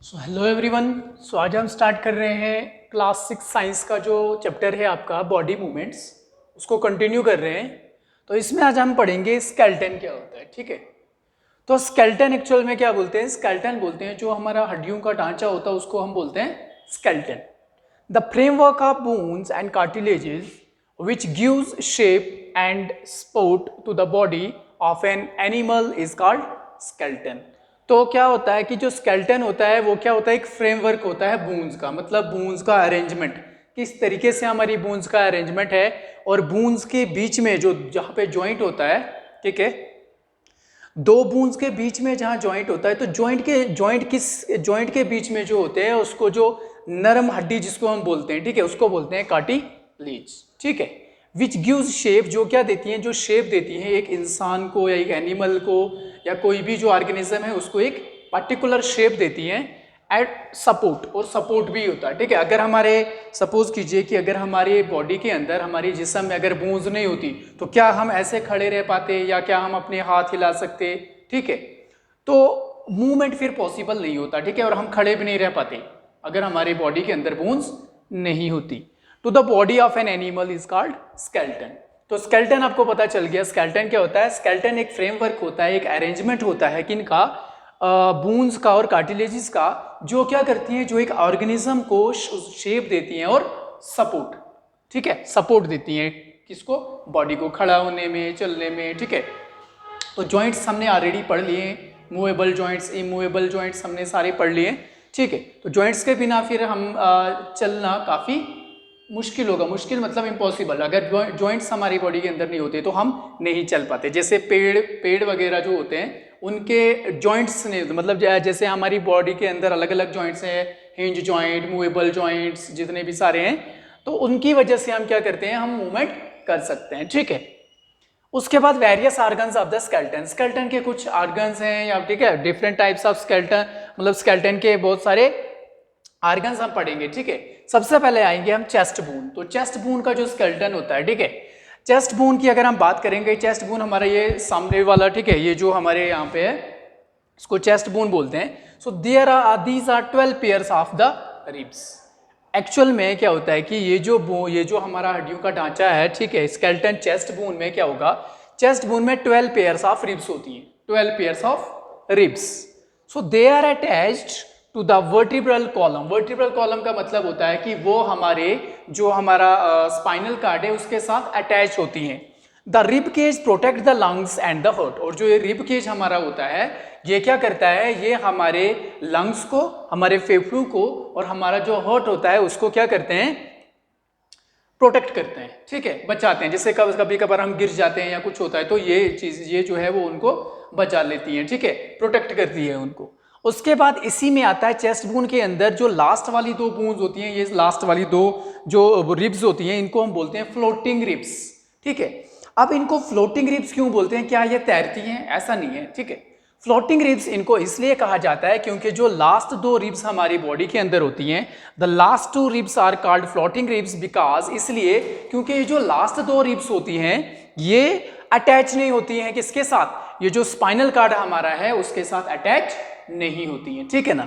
So hello everyone. सो आज हम start कर रहे हैं क्लास 6 साइंस का जो चैप्टर है आपका बॉडी मूवमेंट्स, उसको कंटिन्यू कर रहे हैं। तो इसमें आज हम पढ़ेंगे स्केलेटन क्या होता है। ठीक है, तो स्केलेटन एक्चुअल में क्या बोलते हैं? स्केलेटन बोलते हैं जो हमारा हड्डियों का ढांचा होता है उसको हम बोलते हैं skeleton. The framework of bones and cartilages which gives shape and support to the body of an animal is called skeleton। तो क्या होता है कि जो स्केलेटन होता है वो क्या होता है? एक फ्रेमवर्क होता है बोन्स का, मतलब बोन्स का अरेंजमेंट, किस तरीके से हमारी बोन्स का अरेंजमेंट है। और बोन्स के बीच में जो जहाँ पे जॉइंट होता है, ठीक है, दो बोन्स के बीच में जहाँ जॉइंट होता है, तो जॉइंट के बीच में जो होते हैं उसको जो नरम हड्डी जिसको हम बोलते हैं, ठीक है, उसको बोलते हैं कार्टिलेज। ठीक है, विच गिव्स शेप, जो क्या देती हैं? जो शेप देती हैं एक इंसान को या एक एनिमल को या कोई भी जो ऑर्गेनिज्म है उसको एक पर्टिकुलर शेप देती हैं। एट सपोर्ट, और सपोर्ट भी होता है। ठीक है, अगर हमारे सपोज कीजिए कि अगर हमारे बॉडी के अंदर, हमारे जिस्म में अगर बोन्स नहीं होती तो क्या हम ऐसे खड़े रह पाते या क्या हम अपने हाथ हिला सकते? ठीक है, तो मूवमेंट फिर पॉसिबल नहीं होता। ठीक है, और हम खड़े भी नहीं रह पाते अगर हमारे बॉडी के अंदर बोन्स नहीं होती। To the body of an animal is called skeleton. तो स्केलेटन आपको पता चल गया। स्केलेटन क्या होता है? स्केलेटन एक फ्रेमवर्क होता है, एक अरेंजमेंट होता है किनका? बोन्स का और कार्टिलेजेस का, जो क्या करती हैं? जो एक ऑर्गेनिज्म को शेप देती हैं और सपोर्ट, ठीक है, सपोर्ट देती हैं किसको? बॉडी को खड़ा होने में, चलने में। ठीक है, तो जॉइंट्स हमने ऑलरेडी पढ़ लिए, मूवेबल जॉइंट्स, इमूवेबल जॉइंट्स हमने सारे पढ़ लिए। ठीक है, तो जॉइंट्स के बिना फिर हम चलना काफ़ी मुश्किल होगा। मुश्किल मतलब इम्पॉसिबल। अगर जॉइंट्स हमारी बॉडी के अंदर नहीं होते तो हम नहीं चल पाते। जैसे पेड़ वगैरह जो होते हैं उनके जॉइंट्स नहीं होते, मतलब जैसे हमारी बॉडी के अंदर अलग अलग जॉइंट्स हैं, हिंज जॉइंट, मूवेबल जॉइंट्स, जितने भी सारे हैं, तो उनकी वजह से हम क्या करते हैं? हम मूवमेंट कर सकते हैं। ठीक है, उसके बाद various organs of the skeleton. Skeleton के कुछ ऑर्गन्स हैं या, ठीक है, डिफरेंट टाइप्स ऑफ स्केलेटन, मतलब स्केलेटन के बहुत सारे ऑर्गन्स हम पढ़ेंगे। ठीक है, सबसे पहले आएंगे हम चेस्ट बोन। तो चेस्ट बोन का जो स्केलेटन होता है, ठीक है, चेस्ट बोन की अगर हम बात करेंगे, चेस्ट बोन हमारा ये सामने वाला, ठीक है, ये जो हमारे यहाँ पे है इसको चेस्ट बोन बोलते हैं। So these are 12 pairs of the ribs. Actual में क्या होता है कि ये जो हमारा हड्डियों का ढांचा है, ठीक है, स्केलेटन चेस्ट बोन में क्या होगा? चेस्ट बोन में 12 पेयर्स ऑफ रिब्स होती हैं, 12 pairs of ribs. So they are attached to the vertebral column. Vertebral column का मतलब होता है कि वो हमारा स्पाइनल कार्ड है उसके साथ अटैच होती हैं। The rib cage protect the lungs and the heart. और जो ये रिब केज हमारा होता है ये क्या करता है? ये हमारे लंग्स को, हमारे फेफड़ों को और हमारा जो हार्ट होता है उसको क्या करते हैं? प्रोटेक्ट करते हैं। ठीक है, बचाते हैं। जैसे कभी कभार हम गिर जाते हैं या कुछ होता है तो ये चीज, ये जो है वो उनको बचा लेती है। ठीक है, प्रोटेक्ट करती है उनको। उसके बाद इसी में आता है चेस्ट बोन के अंदर जो लास्ट वाली दो बोन्स होती हैं, ये लास्ट वाली दो जो रिब्स होती हैं इनको हम बोलते हैं फ्लोटिंग रिब्स। ठीक है, अब इनको फ्लोटिंग रिब्स क्यों बोलते हैं? क्या ये तैरती हैं? ऐसा नहीं है। ठीक है, फ्लोटिंग रिब्स इनको इसलिए कहा जाता है क्योंकि जो लास्ट दो रिब्स हमारी बॉडी के अंदर होती हैं, the last two ribs are called floating ribs because, इसलिए क्योंकि ये जो लास्ट दो रिब्स होती हैं ये अटैच नहीं होती हैं किसके साथ? ये जो स्पाइनल कार्ड हमारा है उसके साथ अटैच नहीं होती हैं। ठीक है ना,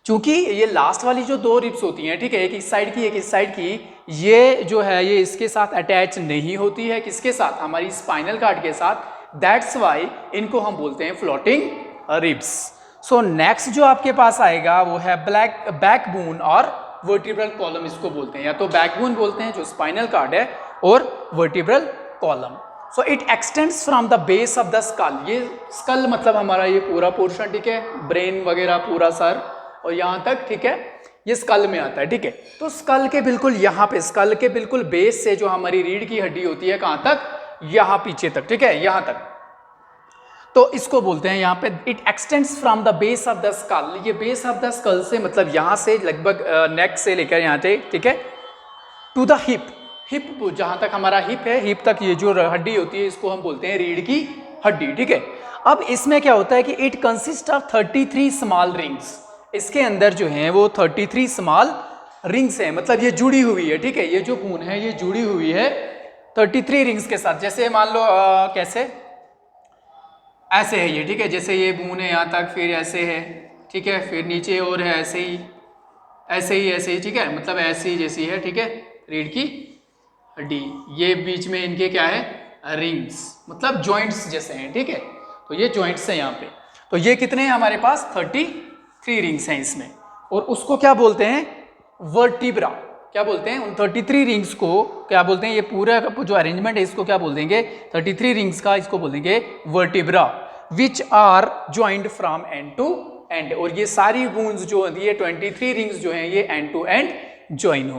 क्योंकि ये लास्ट वाली जो दो रिब्स होती हैं, ठीक है, एक इस साइड की एक इस साइड की, ये जो है ये इसके साथ अटैच नहीं होती है। किसके साथ? हमारी स्पाइनल कार्ड के साथ। दैट्स वाई इनको हम बोलते हैं फ्लोटिंग रिब्स। सो नेक्स्ट जो आपके पास आएगा वो है बैकबोन और वर्टिब्रल कॉलम, इसको बोलते हैं। या तो बैकबोन बोलते हैं जो स्पाइनल कार्ड है, और vertebral column. So it extends from the base of the skull. ये स्कल मतलब हमारा ये पूरा पोर्शन, ठीक है, ब्रेन वगैरह पूरा सर और यहाँ तक, ठीक है, ये स्कल में आता है। ठीक है, तो स्कल के बिल्कुल यहाँ पे, स्कल के बिल्कुल बेस से जो हमारी रीढ़ की हड्डी होती है, कहाँ तक? यहाँ पीछे तक। ठीक है, यहाँ तक। तो इसको बोलते हैं यहाँ पे it extends from the base of the skull. ये बेस ऑफ द स्कल से मतलब यहाँ से लगभग नेक से लेकर यहाँ से, ठीक है, टू द हिप। हिप जहां तक हमारा हिप है, हिप तक ये जो हड्डी होती है इसको हम बोलते हैं रीढ़ की हड्डी। ठीक है, अब इसमें क्या होता है कि it consist of 33 small rings. इसके अंदर जो है वो 33 स्मॉल रिंग्स हैं, मतलब ये जुड़ी हुई है। ठीक है, ये जो बोन है ये जुड़ी हुई है 33 रिंग्स के साथ। जैसे मान लो कैसे, ऐसे है ये। ठीक है, जैसे ये बोन है यहाँ तक, फिर ऐसे है, ठीक है, फिर नीचे और है ऐसे ही ऐसे ही ऐसे ही, ठीक है, मतलब ऐसे ही जैसी है, ठीक है, रीढ़ की हड्डी। ये बीच में इनके क्या है, रिंग्स, मतलब जॉइंट्स जैसे हैं, ठीक है। तो ये जॉइंट्स हैं यहाँ पे। तो ये कितने हैं हमारे पास, 33 रिंग्स हैं इसमें। और उसको क्या बोलते हैं, वर्टिब्रा। क्या बोलते हैं उन 33 रिंग्स को, क्या बोलते हैं, ये पूरा जो अरेंजमेंट है इसको क्या बोल देंगे, 33 रिंग्स का इसको बोल देंगे vertebra, which are joint from end to end. और ये सारी बोन्स जो होती है 23 रिंग्स जो हैं ये एंड टू एंड ज्वाइन होंगे।